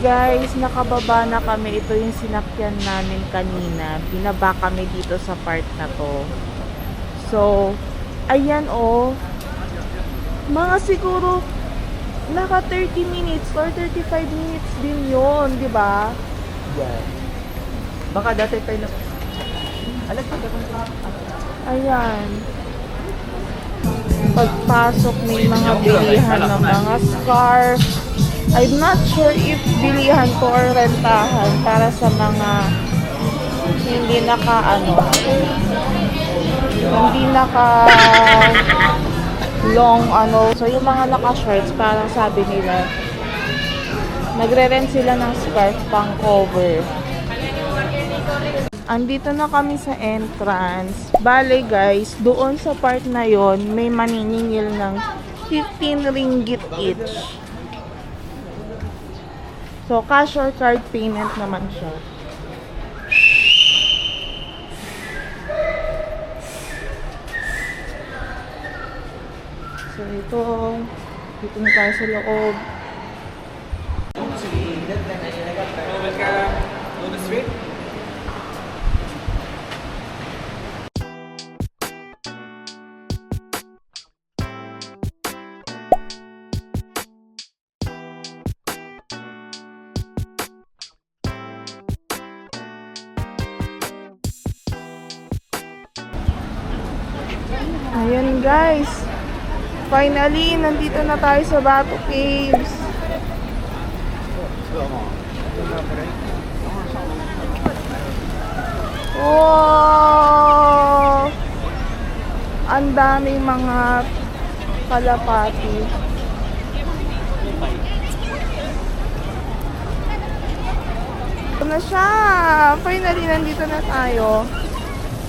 Guys, nakababa na kami. Ito yung sinakyan namin kanina. Binaba kami dito sa part na to. So, ayan oh. Mga siguro naka 30 minutes or 35 minutes din yun, di ba? Yeah. Baka dati tayo na... Alam ko, Ayan. Pagpasok may mga bilihan ng mga scarf. I'm not sure if bilihan ko or rentahan para sa mga hindi naka long So yung mga naka shorts parang sabi nila nagre-rent sila ng scarf pang cover. Andito na kami sa entrance. Bale guys, doon sa part na yon may maniningil ng 15 ringgit each. So, cash or card payment naman siya. So, dito na tayo sa loob. Ayan guys, finally nandito na tayo sa Batu Caves. Wow! Ang daming mga kalapati. Ito na siya! Finally nandito na tayo.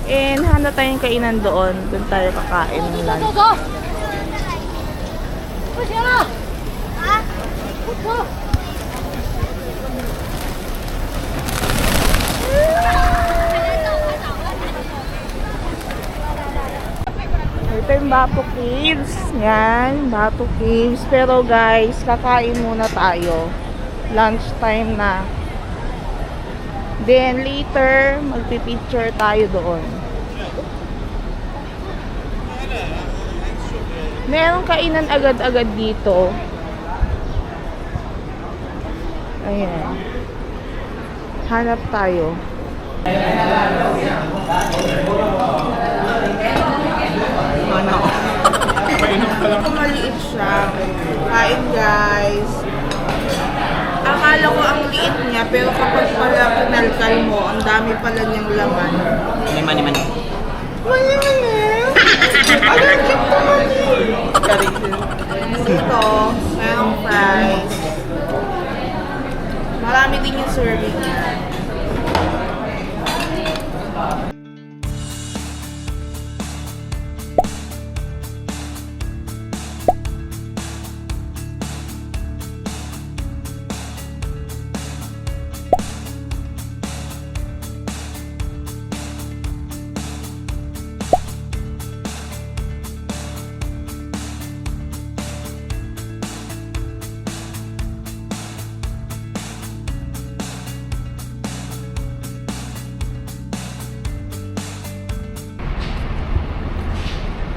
And handa tayong kainan doon. Doon tayo kakain ng lunch. Ito yung Batu Caves. Yan, Batu Caves. Pero guys, kakain muna tayo. Lunch time na. Then later, magpipicture tayo doon. Merong kainan agad-agad dito. Ayan. Hanap tayo. Maliit siya. Kain guys. Akala ko ang liit niya, pero kapag pala kinalkal mo, ang dami pala niyang laman. Mani-mani. Mani-mani? Allergic to mani! Ito, mayroong fries. Marami din yung serving niya.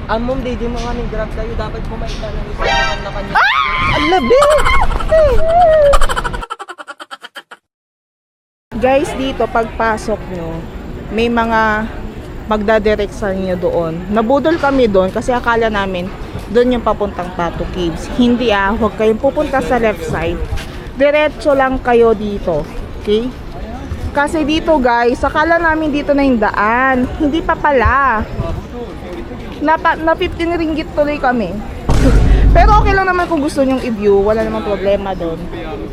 Ang mom, di mo nga ng grab tayo. Dapat pumaita ng isa na kanya. Ang labi! Guys, dito pagpasok nyo, may mga magdadirect sa inyo doon. Nabudol kami doon kasi akala namin doon yung papuntang Batu Caves. Hindi huwag kayong pupunta sa left side. Diretso lang kayo dito. Okay? Kasi dito guys, akala namin dito na yung daan. Hindi pa pala. Na 15 ringgit tuloy kami. Pero okay lang naman kung gusto nyong i-view, wala namang problema doon.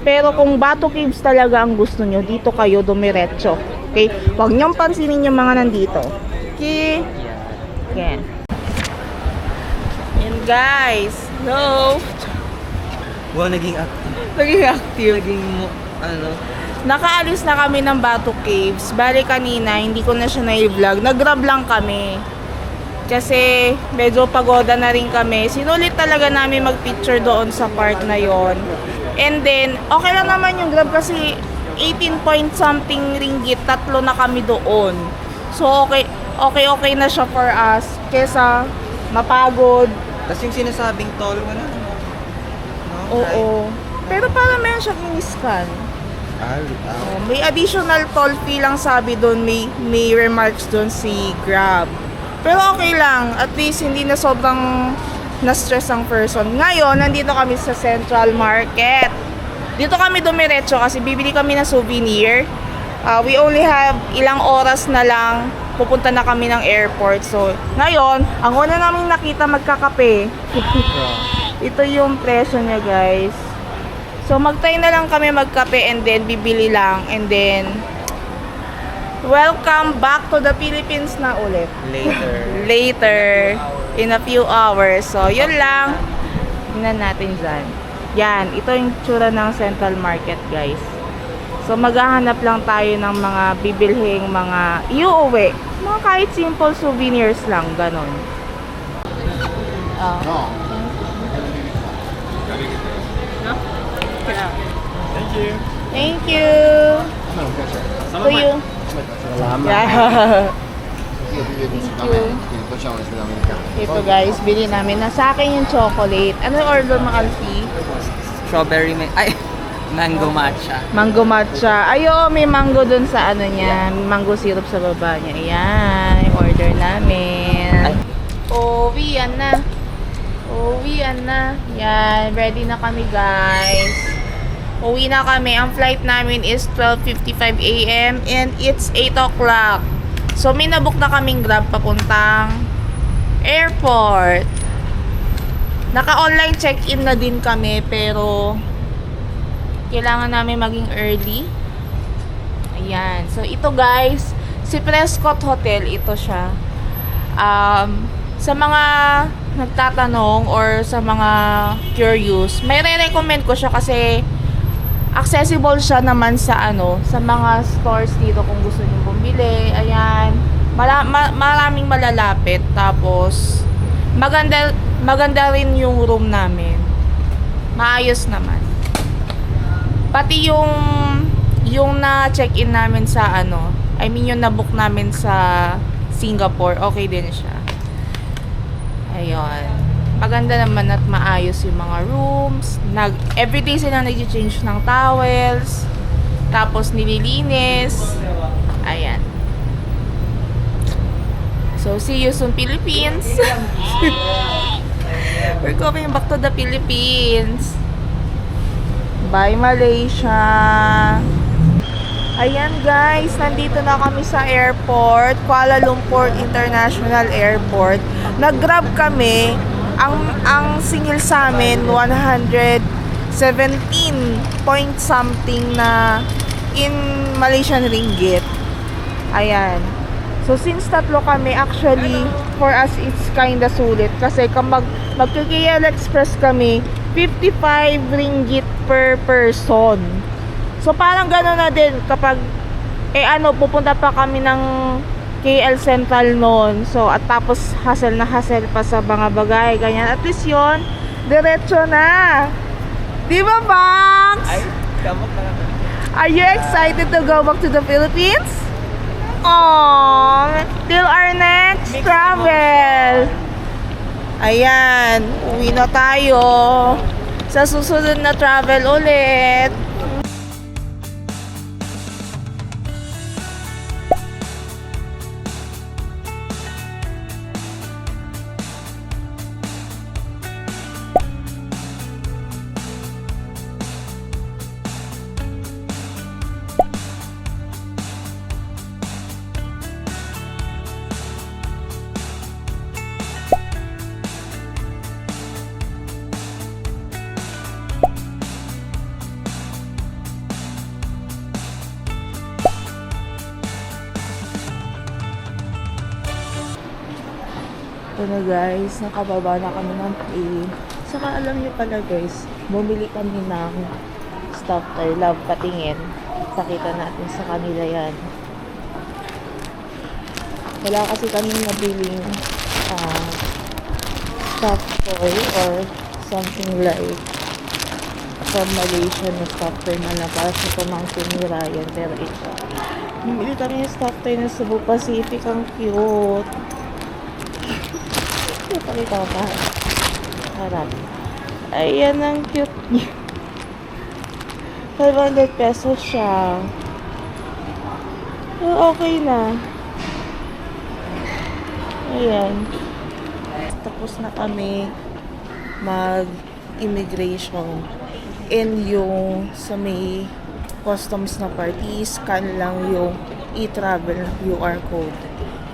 Pero kung Batu Caves talaga ang gusto nyo, dito kayo dumiretso. Okay? Huwag nyong pansinin yung mga nandito. Okay? Yan. And guys, hello! Wow, naging active. Naging active. Nakaalis na kami ng Batu Caves. Bali kanina, hindi ko na siya na-vlog. Nag-grab lang kami. Kasi medyo pagoda na rin kami. Sinulit talaga namin mag-picture doon sa part na yon. And then, okay lang naman yung Grab kasi 18 point something ringgit, 3 na kami doon. So, okay na siya for us. Kesa mapagod. Tapos yung sinasabing toll, wala naman. No? Oo. Pero para meron siyang in-scan. May additional toll fee lang sabi doon, may remarks doon si Grab. Pero okay lang, at least hindi na sobrang na-stress ang person. Ngayon, nandito kami sa Central Market. Dito kami dumiretso kasi bibili kami ng souvenir. We only have ilang oras na lang, pupunta na kami ng airport. So, ngayon, ang una namin nakita magkakape. Ito yung presyo niya, guys. So, magtay na lang kami magkape and then bibili lang. And then, welcome back to the Philippines na ulit. Later. In a few hours. So, yun lang. Tingnan natin dyan. Yan. Ito yung tsura ng Central Market, guys. So, maghahanap lang tayo ng mga bibilhing mga iuuwi. Mga kahit simple souvenirs lang. Ganon. No. Thank you. To you. Yeah. Ito guys, bili namin. Sa akin yung chocolate. Ano order mo, Alfie? Strawberry, mango matcha. Mango matcha. Ayo, may mango dun sa ano niya. May mango syrup sa baba niya. Ayan, yung order namin. Uwian na. Uwian na. Yan, ready na kami guys. Uwi na kami. Ang flight namin is 12:55 AM and it's 8 o'clock. So, may nabook na kaming Grab papuntang airport. Naka-online check-in na din kami pero kailangan namin maging early. Ayan. So, ito guys, si Prescott Hotel, ito siya. Sa mga nagtatanong or sa mga curious, may re-recommend ko siya kasi accessible siya naman sa sa mga stores dito kung gusto niyo bumili. Ayan. Maraming malalapit. Tapos maganda rin yung room namin. Maayos naman. Pati yung na-check-in namin sa yung na-book namin sa Singapore, okay din siya. Ayun. Maganda naman at maayos yung mga rooms. Everyday sila nag-change ng towels. Tapos nililinis. Ayan. So, see you soon, Philippines. We're going back to the Philippines. Bye, Malaysia. Ayan guys, nandito na kami sa airport, Kuala Lumpur International Airport. Nag-Grab kami. Ang singil sa amin 117 point something na in Malaysian ringgit. Ayan. So since tatlo kami, actually for us it's kinda sulit kasi kung mag-KL Express kami 55 ringgit per person. So parang gano'n na din kapag pupunta pa kami ng KL Central noon. So, at tapos hassle na hassle pa sa mga bagay. Ganyan. At least yun, diretso na. Di ba, Bax? Ay, kamok na lang. Are you excited to go back to the Philippines? Aww. Till our next travel. Ayan. Uwi na tayo. Sa susunod na travel ulit. Ito na guys, nakababa na kami ng plane. Saka alam niyo pala guys, bumili kami ng stuff toy, love patingin. Pakita natin sa kanila yan. Wala kasi kami nabiling stuff toy or something like from Malaysia na stop toy na lang para sa pamangkin ni Ryan. Pero ito. Bumili kami yung stop toy ng Cebu Pacific. Ang cute. Pakita ko pa. Harap. Ayan, ang cute niya. 500 pesos siya. Okay na. Ayan. Tapos na kami mag-immigration. And yung sa may customs na party, scan lang yung e-travel na QR code.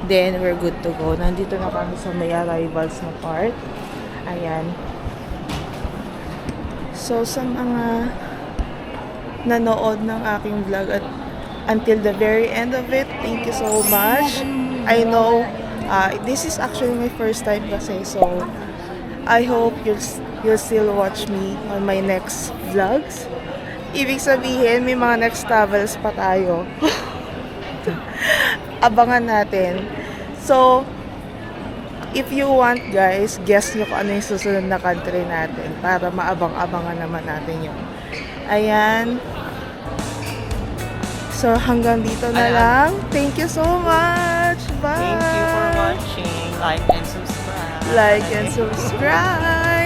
Then, we're good to go. Nandito na kami sa may arrivals na part. Ayan. So, sa mga nanood ng aking vlog at until the very end of it, thank you so much. I know this is actually my first time kasi, so I hope you'll still watch me on my next vlogs. Ibig sabihin, may mga next travels pa tayo. Abangan natin. So, if you want guys, guess nyo kung ano yung susunod na country natin para maabang-abangan naman natin yun. Ayan. So, hanggang dito na lang. Thank you so much. Bye. Thank you for watching. Like and subscribe. Like and subscribe.